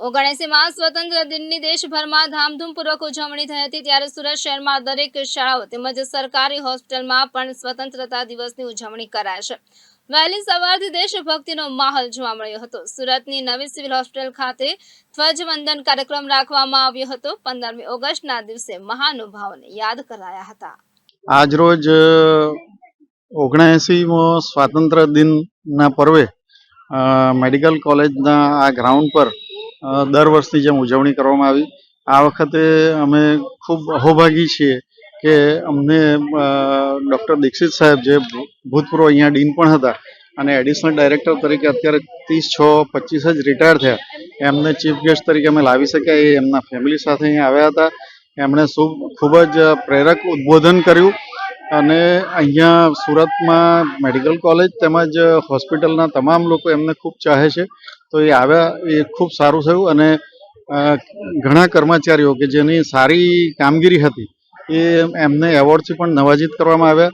ઓગણએસીમાં સ્વતંત્ર દિનની દેશભરમાં ધામધૂમપૂર્વક ઉજવણી થઈ હતી, ત્યારે સુરત શહેરમાં દરેક શાળાઓ તેમજ સરકારી હોસ્પિટલમાં પણ સ્વતંત્રતા દિવસની ઉજવણી કરાશે। વહેલી સવારથી દેશભક્તિનો માહોલ જોવા મળ્યો હતો। સુરતની નવી સિવિલ હોસ્પિટલ ખાતે ધ્વજવંદન કાર્યક્રમ રાખવામાં આવ્યો હતો। 15મી ઓગસ્ટના દિવસે મહાનુભાવોને યાદ કરાયા હતા। આજરોજ 79મો સ્વાતંત્ર્ય દિનના પર્વે મેડિકલ કોલેજના આ ગ્રાઉન્ડ પર દર વર્ષની જેમ ઉજવણી કરવામાં આવી। આ વખતે અમે ખૂબ અહોભાગી છીએ કે અમને ડૉક્ટર દીક્ષિત સાહેબ, જે ભૂતપૂર્વ અહીંયા ડીન પણ હતા અને એડિશનલ ડાયરેક્ટર તરીકે અત્યારે 30/6/25 જ રિટાયર થયા, એમને ચીફ ગેસ્ટ તરીકે અમે લાવી શક્યા। એ એમના ફેમિલી સાથે અહીંયા આવ્યા હતા। એમણે ખૂબ જ પ્રેરક ઉદ્બોધન કર્યું અને અહીંયા સુરતમાં મેડિકલ કોલેજ તેમજ હોસ્પિટલના તમામ લોકો એમને ખૂબ ચાહે છે, તો એ આવ્યા, એ ખૂબ સારું થયું। અને ઘણા કર્મચારીઓ કે જેની સારી કામગીરી હતી એ એમને એવોર્ડથી પણ નવાજીત કરવામાં આવ્યા।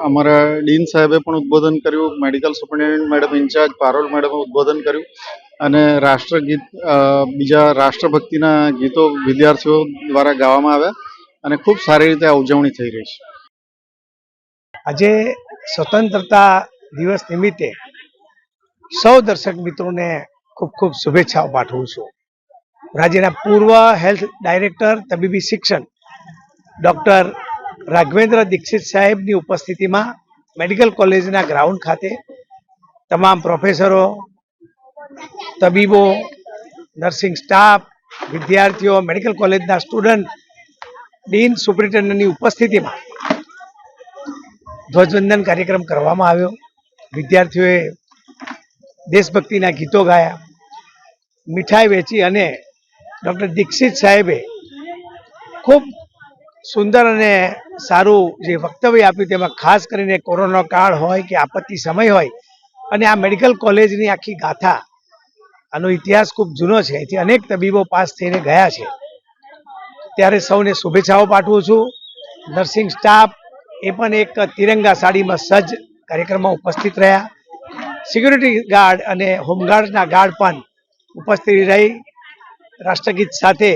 અમારા ડીન સાહેબે પણ ઉદ્બોધન કર્યું, medical superintendent madam in-charge Parol મેડમે ઉદ્બોધન કર્યું અને રાષ્ટ્રગીત, બીજા રાષ્ટ્રભક્તિના ગીતો વિદ્યાર્થીઓ દ્વારા ગાવામાં આવ્યા અને ખૂબ સારી રીતે આ ઉજવણી થઈ રહી છે। આજે સ્વતંત્રતા દિવસ નિમિત્તે સૌ દર્શક મિત્રોને ખૂબ ખૂબ શુભેચ્છાઓ પાઠવું છું। રાજ્યના પૂર્વ હેલ્થ ડાયરેક્ટર તબીબી શિક્ષણ ડૉક્ટર રાઘવેન્દ્ર દીક્ષિત સાહેબની ઉપસ્થિતિમાં મેડિકલ કોલેજના ગ્રાઉન્ડ ખાતે તમામ પ્રોફેસરો, તબીબો, નર્સિંગ સ્ટાફ, વિદ્યાર્થીઓ, મેડિકલ કોલેજના સ્ટુડન્ટ, ડીન, સુપરિન્ટેન્ડન્ટની ઉપસ્થિતિમાં ધ્વજવંદન કાર્યક્રમ કરવામાં આવ્યો। વિદ્યાર્થીઓએ દેશભક્તિના ગીતો ગાયા, મીઠાઈ વેચી અને ડૉક્ટર દીક્ષિત સાહેબે ખૂબ સુંદર અને સારું જે વક્તવ્ય આપ્યું, તેમાં ખાસ કરીને કોરોના કાળ હોય કે આપત્તિ સમય હોય અને આ મેડિકલ કોલેજની આખી ગાથા, આનો ઇતિહાસ ખૂબ જૂનો છે, અહીંથી અનેક તબીબો પાસ થઈને ગયા છે, ત્યારે સૌને શુભેચ્છાઓ પાઠવું છું। નર્સિંગ સ્ટાફ એ પણ એક તિરંગા સાડીમાં સજ્જ કાર્યક્રમમાં ઉપસ્થિત રહ્યા। સિક્યુરિટી ગાર્ડ અને હોમગાર્ડના ગાર્ડ પણ ઉપસ્થિત રહી રાષ્ટ્રગીત સાથે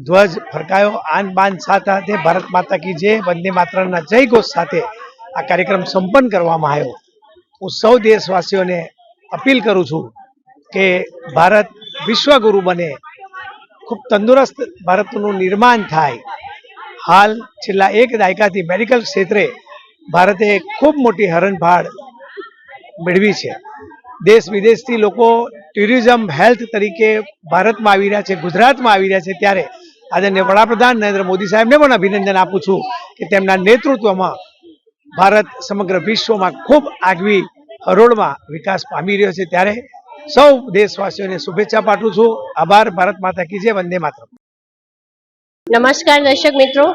ધ્વજ ફરકાયો, આન બાન સાથે ભારત માતા કી જય, વંદે માતરમના જય ઘોષ સાથે આ કાર્યક્રમ સંપન્ન કરવામાં આવ્યો। હું સૌ દેશવાસીઓને અપીલ કરું છું કે ભારત વિશ્વગુરુ બને, ખૂબ તંદુરસ્ત ભારતનું નિર્માણ થાય। હાલ છેલ્લા એક દાયકાથી મેડિકલ ક્ષેત્રે ભારતે ખૂબ મોટી હરણફાળ મેળવી છે। દેશ વિદેશથી લોકો ટુરિઝમ હેલ્થ તરીકે ભારતમાં આવી રહ્યા છે, ગુજરાતમાં આવી રહ્યા છે, ત્યારે આદરણીય વડાપ્રધાન નરેન્દ્ર મોદી સાહેબને પણ અભિનંદન આપું છું કે તેમના નેતૃત્વમાં ભારત સમગ્ર વિશ્વમાં ખૂબ આગવી હરોળમાં વિકાસ પામી રહ્યો છે। ત્યારે સૌ દેશવાસીઓને શુભેચ્છા પાઠવું છું। આભાર। ભારત માતા કી જય, વંદે માતરમ। નમસ્કાર દર્શક મિત્રો,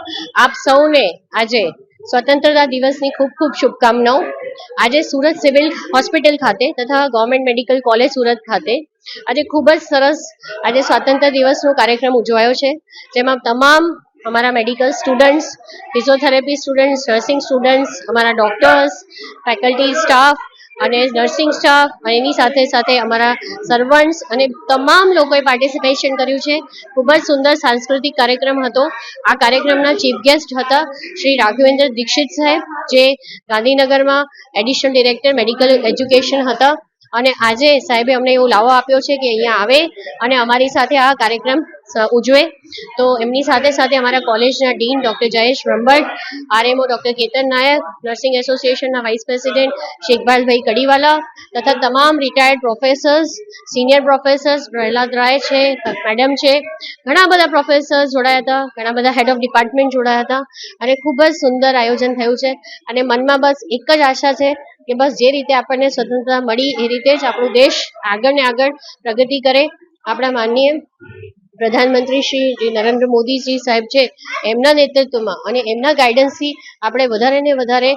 આપ સૌને આજે સ્વતંત્રતા દિવસની ખૂબ ખૂબ શુભકામનાઓ। આજે સુરત સિવિલ હોસ્પિટલ ખાતે તથા ગવર્મેન્ટ મેડિકલ કોલેજ સુરત ખાતે આજે ખૂબ જ સરસ આજે સ્વાતંત્ર્ય દિવસનો કાર્યક્રમ ઉજવાયો છે, જેમાં તમામ અમારા medical students, physiotherapy students, nursing students, અમારા ડૉક્ટર્સ, ફેકલ્ટી સ્ટાફ અને નર્સિંગ સ્ટાફ અને એની સાથે સાથે અમારા સર્વન્ટ્સ અને તમામ લોકોએ પાર્ટિસિપેશન કર્યું છે। ખૂબ જ સુંદર સાંસ્કૃતિક કાર્યક્રમ હતો। આ કાર્યક્રમના ચીફ ગેસ્ટ હતા શ્રી રાઘવેન્દ્ર દીક્ષિત સાહેબ, જે ગાંધીનગરમાં એડિશનલ ડિરેક્ટર મેડિકલ એજ્યુકેશન હતા અને આજે સાહેબે અમને એવો લાવો આપ્યો છે કે અહીંયા આવે અને અમારી સાથે આ કાર્યક્રમ ઉજવે। તો એમની સાથે સાથે અમારા કોલેજના dean doctor Jayesh Brahmbhatt, RMO doctor Ketan Nayak, nursing એસોસિએશનના વાઇસ પ્રેસિડેન્ટ શેખભાલભાઈ કડીવાલા તથા તમામ retired professors, senior professors, Prahlad Rai છે, મેડમ છે, ઘણા બધા પ્રોફેસર્સ જોડાયા હતા, ઘણા બધા હેડ ઓફ ડિપાર્ટમેન્ટ જોડાયા હતા અને ખૂબ જ સુંદર આયોજન થયું છે। અને મનમાં બસ એક જ આશા છે કે બસ જે રીતે આપણને સ્વતંત્રતા મળી એ રીતે જ આપણો દેશ આગળ ને આગળ પ્રગતિ કરે। આપણા માનનીય પ્રધાનમંત્રી શ્રી નરેન્દ્ર મોદીજી સાહેબ છે, એમના નેતૃત્વમાં અને એમના ગાઈડન્સથી આપણે વધારે ને વધારે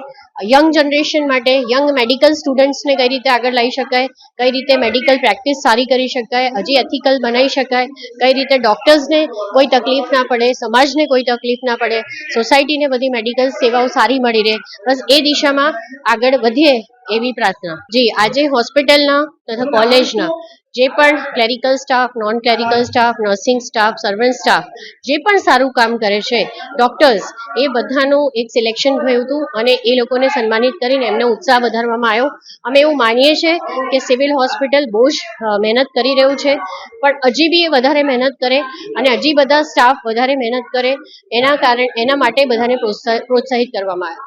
યંગ જનરેશન માટે, યંગ મેડિકલ સ્ટુડન્ટ્સને કઈ રીતે આગળ લાવી શકાય, કઈ રીતે મેડિકલ પ્રેક્ટિસ સારી કરી શકાય, હજી એથિકલ બનાવી શકાય, કઈ રીતે ડૉક્ટર્સને કોઈ તકલીફ ના પડે, સમાજને કોઈ તકલીફ ના પડે, સોસાયટીને બધી મેડિકલ સેવાઓ સારી મળી રહે, બસ એ દિશામાં આગળ વધીએ એવી પ્રાર્થના। જી, આજે હોસ્પિટલના તથા કોલેજના જે પણ clerical staff, non clerical staff, nursing staff, servant staff જે પણ સારું કામ કરે છે, ડોક્ટર્સ, એ બધાનું એક સિલેક્શન થયું હતું અને એ લોકોને સન્માનિત કરીને એમનો ઉત્સાહ વધારવામાં આવ્યો. અમે એવું માનીએ છીએ કે સિવિલ હોસ્પિટલ બહુ જ મહેનત કરી રહ્યું છે, પણ હજી બી એ વધારે મહેનત કરે અને હજી બધા સ્ટાફ વધારે મહેનત કરે, એના માટે બધાને પ્રોત્સાહિત કરવામાં આવે.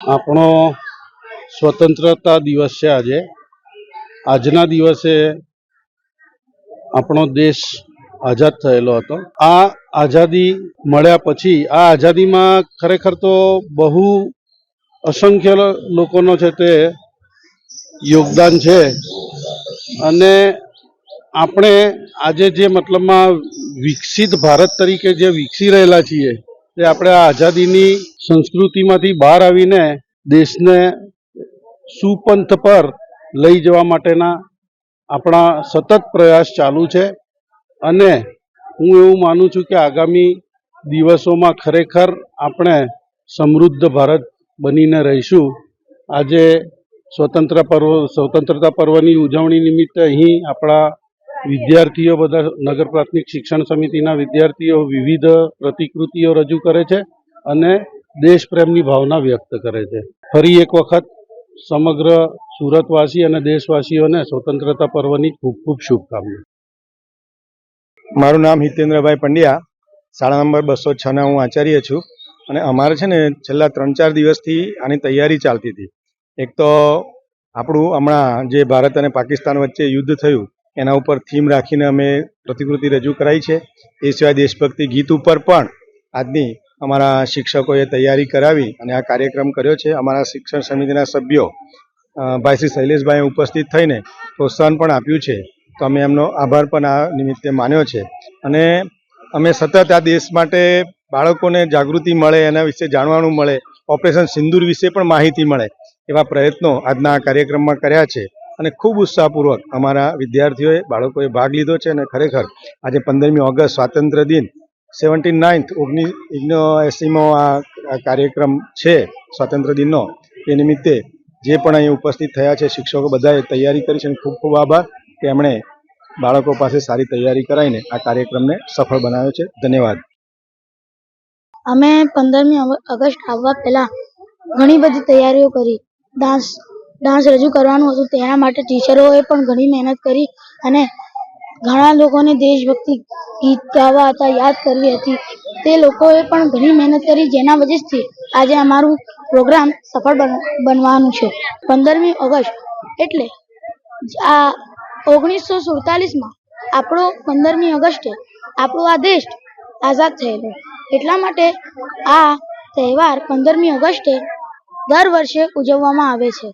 આપણો સ્વતંત્રતા દિવસ છે આજે. આજના દિવસે આપણો દેશ આઝાદ થયેલો હતો. આ આઝાદી મળ્યા પછી આ આઝાદીમાં ખરેખર તો બહુ અસંખ્ય લોકોનો છે તે યોગદાન છે અને આપણે આજે જે મતલબમાં વિકસિત ભારત તરીકે જે વિકસી રહેલા છીએ તે આપણે આ આઝાદીની સંસ્કૃતિમાંથી બહાર આવીને દેશને સુપંથ પર લઈ જવા માટેના આપણા સતત પ્રયાસ ચાલુ છે અને હું એવું માનું છું કે આગામી દિવસોમાં ખરેખર આપણે સમૃદ્ધ ભારત બનીને રહીશું. આજે સ્વતંત્રતા પર્વની ઉજવણી નિમિત્તે અહીં આપણા વિદ્યાર્થીઓ બધા નગર પ્રાથમિક શિક્ષણ સમિતિના વિદ્યાર્થીઓ વિવિધ પ્રતિકૃતિઓ રજૂ કરે છે અને દેશ પ્રેમની ભાવના વ્યક્ત કરે છે. ફરી એક વખત સમગ્ર સુરતવાસી અને દેશવાસીઓને સ્વતંત્રતા પર્વની ખૂબ ખૂબ શુભકામનાઓ. મારું નામ હિતેન્દ્રભાઈ પંડ્યા, શાળા નંબર 206ના હું આચાર્ય છું અને અમારે છે ને છેલ્લા 3-4 દિવસથી આની તૈયારી ચાલતી હતી. એક તો આપણું હમણાં જે ભારત અને પાકિસ્તાન વચ્ચે યુદ્ધ થયું એના ઉપર થીમ રાખીને અમે પ્રતિકૃતિ રજૂ કરાઈ છે. એ સિવાય દેશભક્તિ ગીત ઉપર પણ આજની અમારા શિક્ષકોએ તૈયારી કરાવી અને આ કાર્યક્રમ કર્યો છે. અમારા શિક્ષણ સમિતિના સભ્યો ભાઈ શ્રી શૈલેષભાઈએ ઉપસ્થિત થઈને પ્રોત્સાહન પણ આપ્યું છે, તો અમે એમનો આભાર પણ આ નિમિત્તે માન્યો છે. અને અમે સતત આ દેશ માટે બાળકોને જાગૃતિ મળે, એના વિશે જાણવાનું મળે, ઓપરેશન સિંદૂર વિશે પણ માહિતી મળે એવા પ્રયત્નો આજના આ કાર્યક્રમમાં કર્યા છે અને ખૂબ ઉત્સાહપૂર્વક અમારા વિદ્યાર્થીઓએ, બાળકોએ ભાગ લીધો છે. અને ખરેખર આજે 15મી ઓગસ્ટ સ્વાતંત્ર્ય દિન 79મો આ કાર્યક્રમ છે સ્વાતંત્ર્ય દિનનો, એ નિમિત્તે જે પણ અહીં ઉપસ્થિત થયા છે શિક્ષકો બધાએ તૈયારી કરી છે અને ખૂબ ખૂબ આભાર કે એમણે બાળકો પાસે સારી તૈયારી કરાવીને આ કાર્યક્રમને સફળ બનાવ્યો છે. ધન્યવાદ. અમે 15મી ઓગસ્ટ આવવા પહેલાં ઘણી બધી તૈયારીઓ કરી. ડાન્સ રજૂ કરવાનું હતું, તેના માટે ટીચરોએ પણ ઘણી મહેનત કરી અને ઘણા લોકોને દેશભક્તિ ગીત ગાવા હતા, યાદ કરવી હતી, તે લોકોએ પણ ઘણી મહેનત કરી, જેના વજહથી આજે અમારું પ્રોગ્રામ સફળ બનવાનું છે. 15મી ઓગસ્ટ એટલે આ 1947માં આપણો 15મી ઓગસ્ટે આપણો આ દેશ આઝાદ થયેલો. એટલા માટે આ તહેવાર 15મી ઓગસ્ટે દર વર્ષે ઉજવવામાં આવે છે.